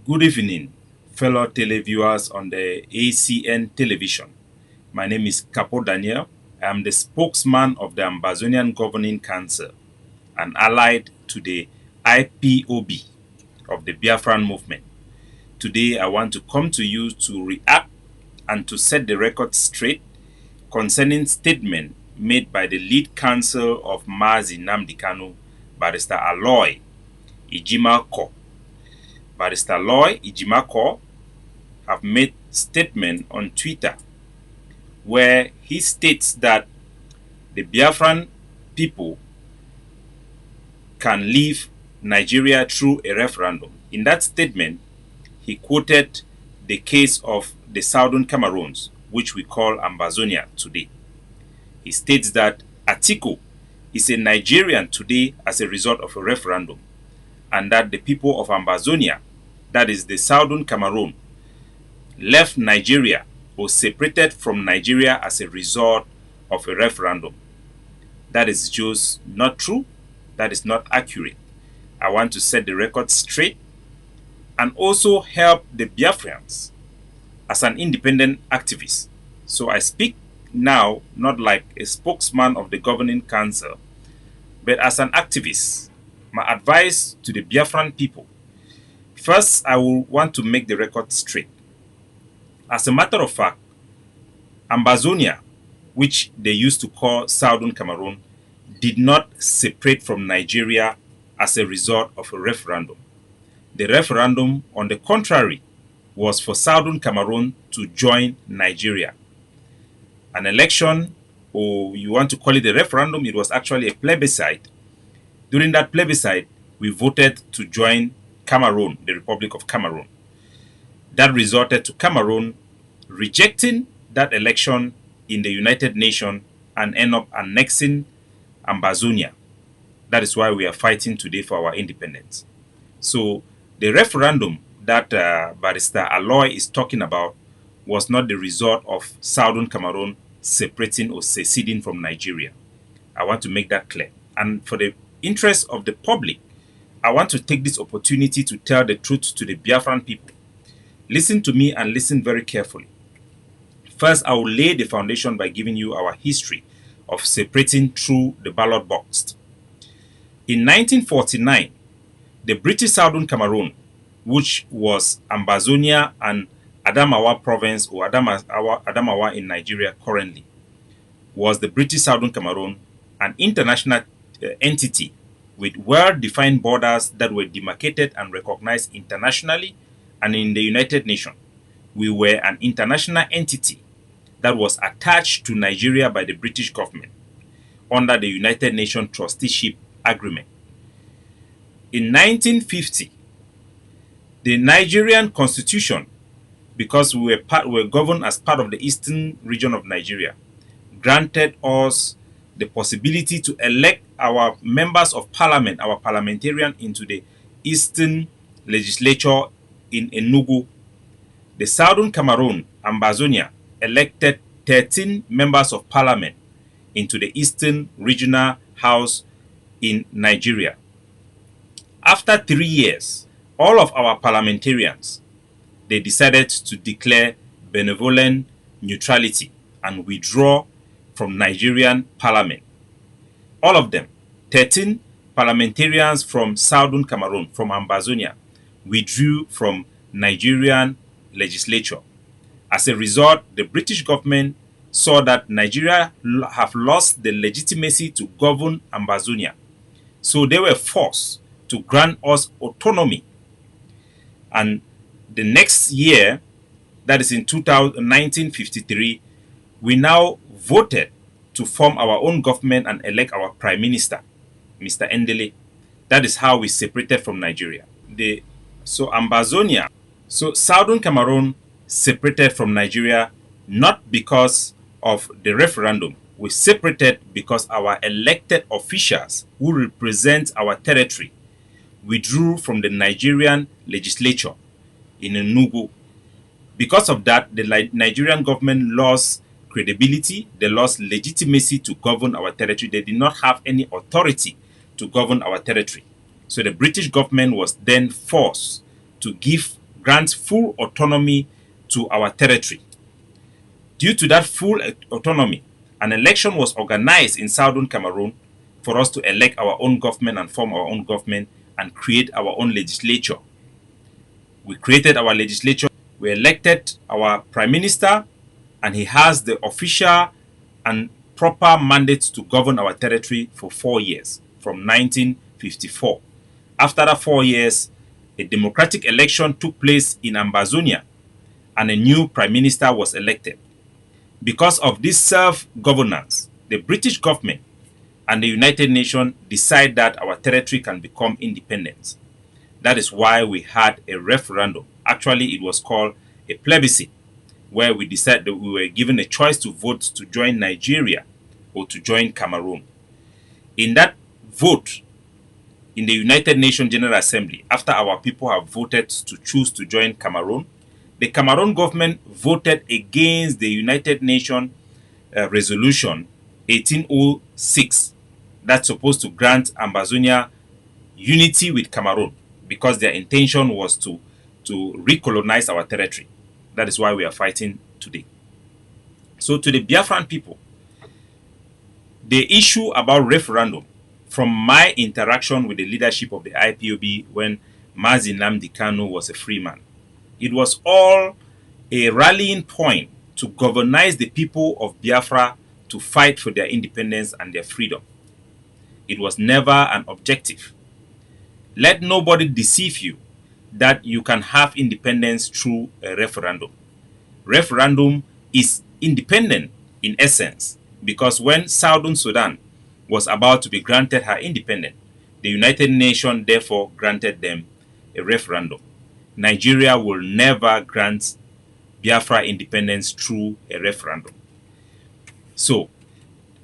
Good evening, fellow televiewers on the ACN television. My name is Capo Daniel. I am the spokesman of the Ambazonian Governing Council and allied to the IPOB of the Biafran movement. Today, I want to come to you to react and to set the record straight concerning statement made by the lead counsel of Mazi Nnamdi Kanu, Barrister Aloy Ejimakor. Barrister Aloy Ejimakor have made statement on Twitter where he states that the Biafran people can leave Nigeria through a referendum. In that statement, he quoted the case of the Southern Cameroons, which we call Ambazonia today. He states that Atiku is a Nigerian today as a result of a referendum, and that the people of Ambazonia, that is the Southern Cameroon, left Nigeria or separated from Nigeria as a result of a referendum. That is just not true. That is not accurate. I want to set the record straight and also help the Biafrans as an independent activist. So I speak now not like a spokesman of the governing council, but as an activist. My advice to the Biafran people: first, I will want to make the record straight. As a matter of fact, Ambazonia, which they used to call Southern Cameroon, did not separate from Nigeria as a result of a referendum. The referendum, on the contrary, was for Southern Cameroon to join Nigeria. An election, or you want to call it a referendum, it was actually a plebiscite. During that plebiscite, we voted to join Cameroon, the Republic of Cameroon. That resulted to Cameroon rejecting that election in the United Nations and end up annexing Ambazonia. That is why we are fighting today for our independence. So the referendum that Barrister Aloy is talking about was not the result of Southern Cameroon separating or seceding from Nigeria. I want to make that clear. And for the interest of the public, I want to take this opportunity to tell the truth to the Biafran people. Listen to me and listen very carefully. First, I will lay the foundation by giving you our history of separating through the ballot box. In 1949, the British Southern Cameroon, which was Ambazonia and Adamawa province, or Adamawa in Nigeria currently, was the British Southern Cameroon, an international entity with well-defined borders that were demarcated and recognized internationally and in the United Nations. We were an international entity that was attached to Nigeria by the British government under the United Nations Trusteeship Agreement. In 1950, the Nigerian Constitution, because we were governed as part of the eastern region of Nigeria, granted us the possibility to elect our members of parliament, our parliamentarian, into the eastern legislature in Enugu. The Southern Cameroon, Ambazonia, elected 13 members of parliament into the Eastern Regional House in Nigeria. After 3 years, all of our parliamentarians, they decided to declare benevolent neutrality and withdraw from Nigerian parliament. All of them, 13 parliamentarians from Southern Cameroon, from Ambazonia, withdrew from Nigerian legislature. As a result, the British government saw that Nigeria have lost the legitimacy to govern Ambazonia. So they were forced to grant us autonomy. And the next year, that is in 1953, we now voted to form our own government and elect our prime minister, Mr. Ndele. That is how we separated from Nigeria. Ambazonia, Southern Cameroon separated from Nigeria not because of the referendum. We separated because our elected officials who represent our territory withdrew from the Nigerian legislature in Enugu. Because of that, the Nigerian government lost credibility, they lost legitimacy to govern our territory. They did not have any authority to govern our territory. So the British government was then forced to grant full autonomy to our territory. Due to that full autonomy, an election was organized in Southern Cameroon for us to elect our own government and form our own government and create our own legislature. We created our legislature, we elected our prime minister, and he has the official and proper mandate to govern our territory for 4 years, from 1954. After that 4 years, a democratic election took place in Ambazonia, and a new prime minister was elected. Because of this self-governance, the British government and the United Nations decide that our territory can become independent. That is why we had a referendum. Actually, it was called a plebiscite, where we decided that we were given a choice to vote to join Nigeria or to join Cameroon. In that vote, in the United Nations General Assembly, after our people have voted to choose to join Cameroon, the Cameroon government voted against the United Nations resolution 1806 that's supposed to grant Ambazonia unity with Cameroon, because their intention was to recolonize our territory. That is why we are fighting today. So to the Biafran people, the issue about referendum, from my interaction with the leadership of the IPOB when Mazi Nnamdi Kanu was a free man, it was all a rallying point to galvanize the people of Biafra to fight for their independence and their freedom. It was never an objective. Let nobody deceive you that you can have independence through a referendum. Referendum is independent in essence, because when Southern Sudan was about to be granted her independence, the United Nations therefore granted them a referendum. Nigeria will never grant Biafra independence through a referendum. So,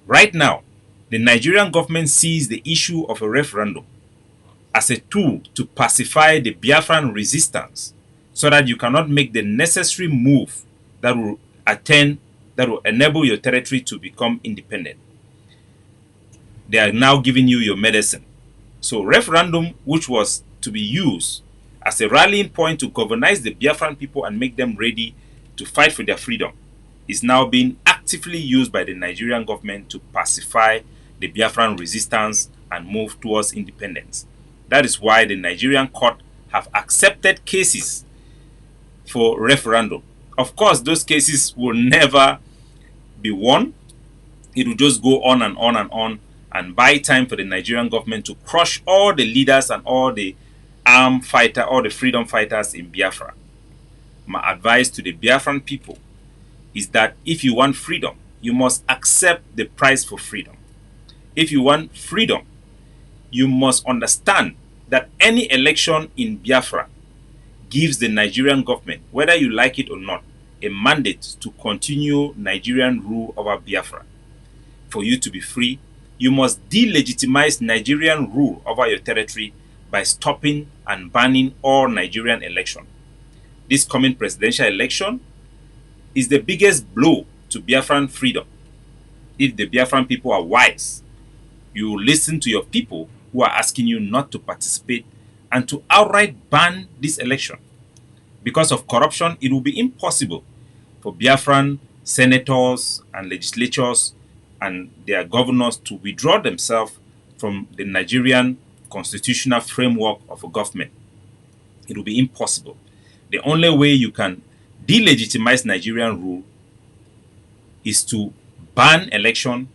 right now, the Nigerian government sees the issue of a referendum as a tool to pacify the Biafran resistance, so that you cannot make the necessary move that will enable your territory to become independent. They are now giving you your medicine. So referendum, which was to be used as a rallying point to galvanize the Biafran people and make them ready to fight for their freedom, is now being actively used by the Nigerian government to pacify the Biafran resistance and move towards independence. That is why the Nigerian court have accepted cases for referendum. Of course, those cases will never be won. It will just go on and on and on, and buy time for the Nigerian government to crush all the leaders and all the armed fighter, all the freedom fighters in Biafra. My advice to the Biafran people is that if you want freedom, you must accept the price for freedom. If you want freedom, you must understand that any election in Biafra gives the Nigerian government, whether you like it or not, a mandate to continue Nigerian rule over Biafra. For you to be free, you must delegitimize Nigerian rule over your territory by stopping and banning all Nigerian election. This coming presidential election is the biggest blow to Biafran freedom. If the Biafran people are wise, you will listen to your people who are asking you not to participate and to outright ban this election. Because of corruption, it will be impossible for Biafran senators and legislatures and their governors to withdraw themselves from the Nigerian constitutional framework of a government. It will be impossible. The only way you can delegitimize Nigerian rule is to ban election,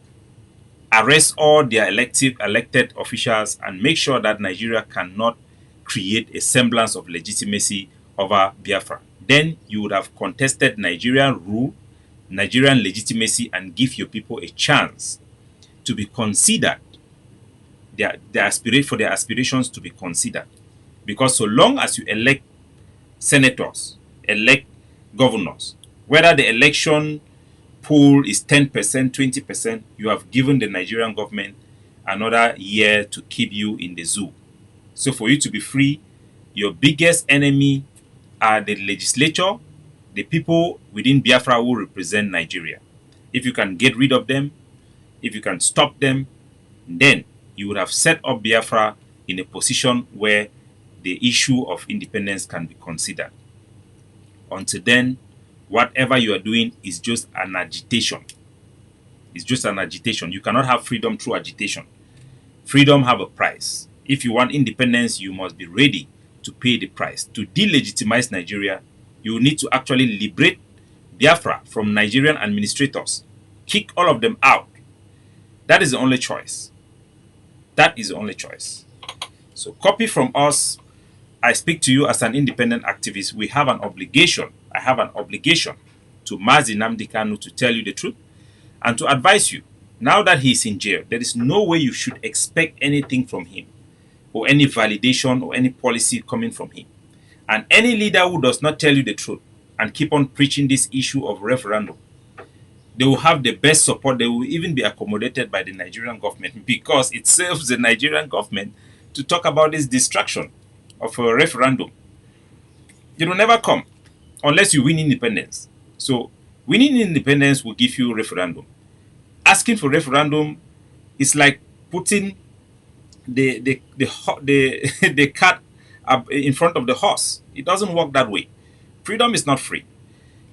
arrest all their elected officials, and make sure that Nigeria cannot create a semblance of legitimacy over Biafra. Then you would have contested Nigerian rule, Nigerian legitimacy, and give your people a chance to be considered, their aspirations to be considered. Because so long as you elect senators, elect governors, whether the election pool is 10%, 20%, you have given the Nigerian government another year to keep you in the zoo. So for you to be free, your biggest enemy are the legislature, the people within Biafra who represent Nigeria. If you can get rid of them, if you can stop them, then you would have set up Biafra in a position where the issue of independence can be considered. Until then, whatever you are doing is just an agitation. It's just an agitation. You cannot have freedom through agitation. Freedom have a price. If you want independence, you must be ready to pay the price. To delegitimize Nigeria, you need to actually liberate Biafra from Nigerian administrators. Kick all of them out. That is the only choice. That is the only choice. So copy from us. I speak to you as an independent activist. We have an obligation. I have an obligation to Mazi Nnamdi Kanu to tell you the truth and to advise you. Now that he's in jail, there is no way you should expect anything from him, or any validation or any policy coming from him. And any leader who does not tell you the truth and keep on preaching this issue of referendum, they will have the best support. They will even be accommodated by the Nigerian government, because it serves the Nigerian government to talk about this distraction of a referendum. It will never come unless you win independence. So winning independence will give you referendum. Asking for referendum is like putting the cat up in front of the horse. It doesn't work that way. Freedom is not free.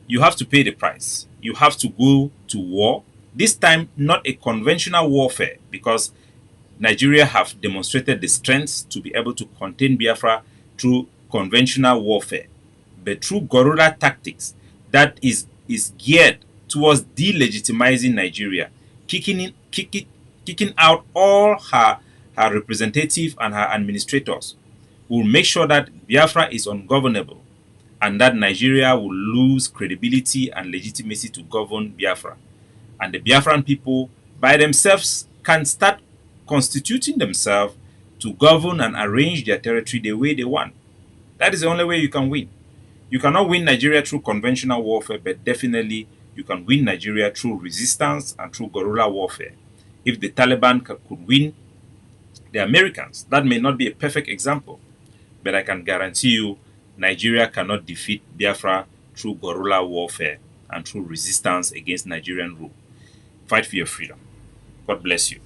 You have to pay the price. You have to go to war. This time, not a conventional warfare, because Nigeria have demonstrated the strength to be able to contain Biafra through conventional warfare, but through guerrilla tactics that is geared towards delegitimizing Nigeria, kicking out all her representatives and her administrators. Will make sure that Biafra is ungovernable and that Nigeria will lose credibility and legitimacy to govern Biafra. And the Biafran people by themselves can start constituting themselves to govern and arrange their territory the way they want. That is the only way you can win. You cannot win Nigeria through conventional warfare, but definitely you can win Nigeria through resistance and through guerrilla warfare. If the Taliban could win the Americans, that may not be a perfect example, but I can guarantee you Nigeria cannot defeat Biafra through guerrilla warfare and through resistance against Nigerian rule. Fight for your freedom. God bless you.